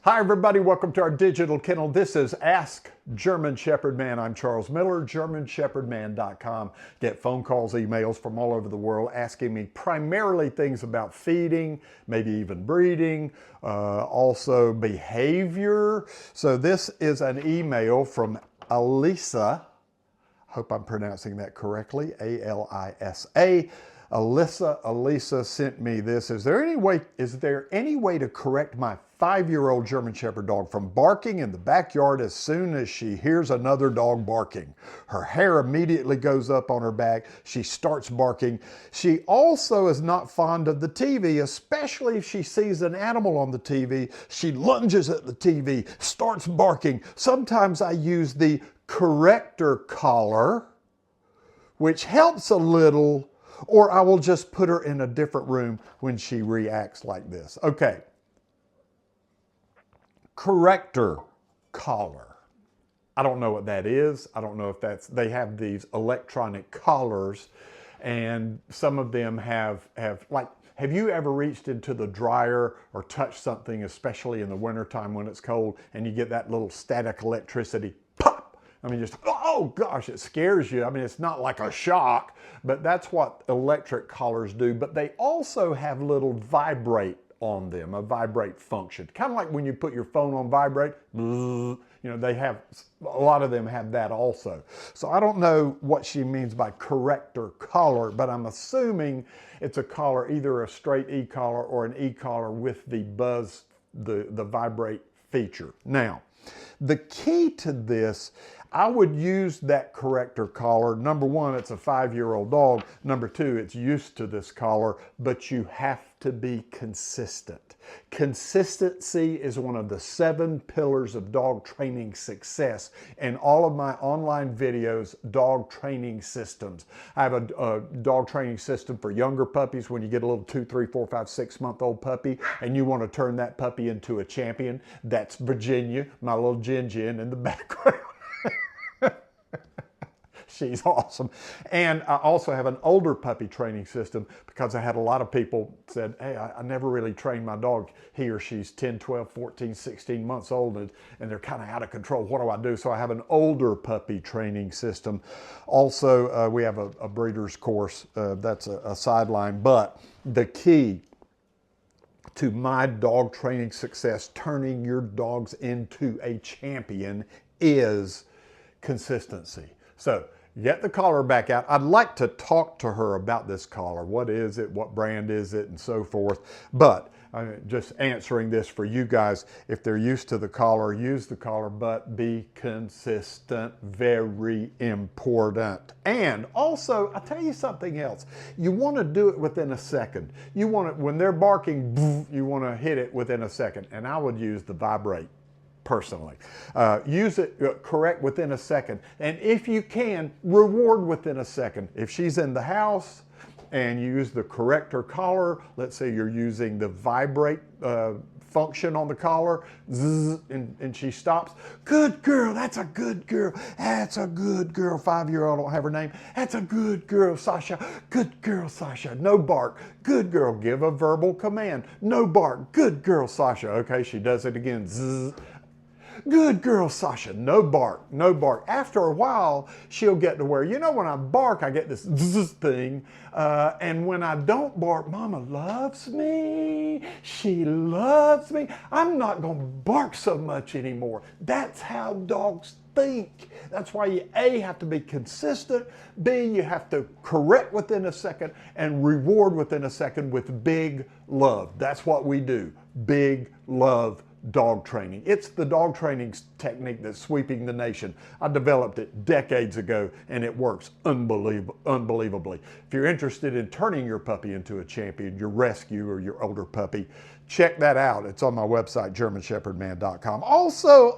Hi everybody, welcome to our digital kennel. This is Ask German Shepherd Man. I'm Charles Miller, GermanShepherdMan.com. Get phone calls, emails from all over the world asking me primarily things about feeding, maybe even breeding, also behavior. So this is an email from Alisa. Hope I'm pronouncing that correctly, A-L-I-S-A. Alisa sent me this. Is there any way to correct my 5-year-old German Shepherd dog from barking in the backyard as soon as she hears another dog barking? Her hair immediately goes up on her back. She starts barking. She also is not fond of the TV, especially if she sees an animal on the TV. She lunges at the TV, starts barking. Sometimes I use the corrector collar, which helps a little, or I will just put her in a different room when she reacts like this. Okay. Corrector collar. I don't know what that is. I don't know if they have these electronic collars, and some of them have you ever reached into the dryer or touched something, especially in the wintertime when it's cold, and you get that little static electricity pop? I mean, just, oh gosh, it scares you. I mean, it's not like a shock, but that's what electric collars do. But they also have little vibrate on them, a vibrate function. Kind of like when you put your phone on vibrate, you know, a lot of them have that also. So I don't know what she means by corrector collar, but I'm assuming it's a collar, either a straight e-collar or an e-collar with the buzz, the vibrate feature. Now, the key to this, I would use that corrector collar. Number one, it's a 5-year-old dog. Number two, it's used to this collar, but you have to be consistent. Consistency is one of the 7 pillars of dog training success. In all of my online videos, dog training systems. I have a dog training system for younger puppies. When you get a little 2, 3, 4, 5, 6-month-old puppy and you want to turn that puppy into a champion, that's Virginia, my little Gin in the background. She's awesome. And I also have an older puppy training system because I had a lot of people said, hey, I never really trained my dog. He or she's 10, 12, 14, 16 months old and they're kind of out of control. What do I do? So I have an older puppy training system. Also, we have a breeder's course. That's a sideline. But the key to my dog training success, turning your dogs into a champion, is consistency. So get the collar back out. I'd like to talk to her about this collar. What is it? What brand is it? And so forth. But just answering this for you guys, if they're used to the collar, use the collar, but be consistent. Very important. And also, I'll tell you something else. You want to do it within a second. You want it, when they're barking, you want to hit it within a second. And I would use the vibrate. Personally, use it correct within a second, and if you can, reward within a second. If she's in the house and you use the corrector collar, let's say you're using the vibrate function on the collar, zzz, and she stops. Good girl, that's a good girl. That's a good girl. 5-year-old, I don't have her name. That's a good girl, Sasha. Good girl, Sasha. No bark. Good girl. Give a verbal command. No bark. Good girl, Sasha. Okay, she does it again. Zzz. Good girl, Sasha. No bark, no bark. After a while, she'll get to where, you know, when I bark, I get this zzz thing. And when I don't bark, Mama loves me. She loves me. I'm not going to bark so much anymore. That's how dogs think. That's why you, A, have to be consistent. B, you have to correct within a second and reward within a second with big love. That's what we do. Big love dog training. It's the dog training technique that's sweeping the nation. I developed it decades ago and it works unbelievably. If you're interested in turning your puppy into a champion, your rescue or your older puppy, check that out. It's on my website, GermanShepherdMan.com. Also,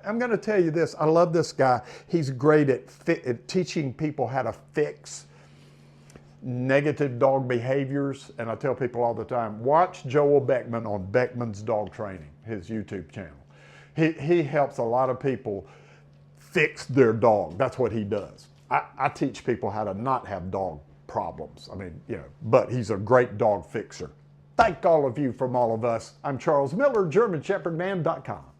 I'm going to tell you this. I love this guy. He's great at teaching people how to fix negative dog behaviors, and I tell people all the time, watch Joel Beckman on Beckman's Dog Training, his YouTube channel. He helps a lot of people fix their dog. That's what he does. I teach people how to not have dog problems. I mean, you know, but he's a great dog fixer. Thank all of you from all of us. I'm Charles Miller, GermanShepherdMan.com.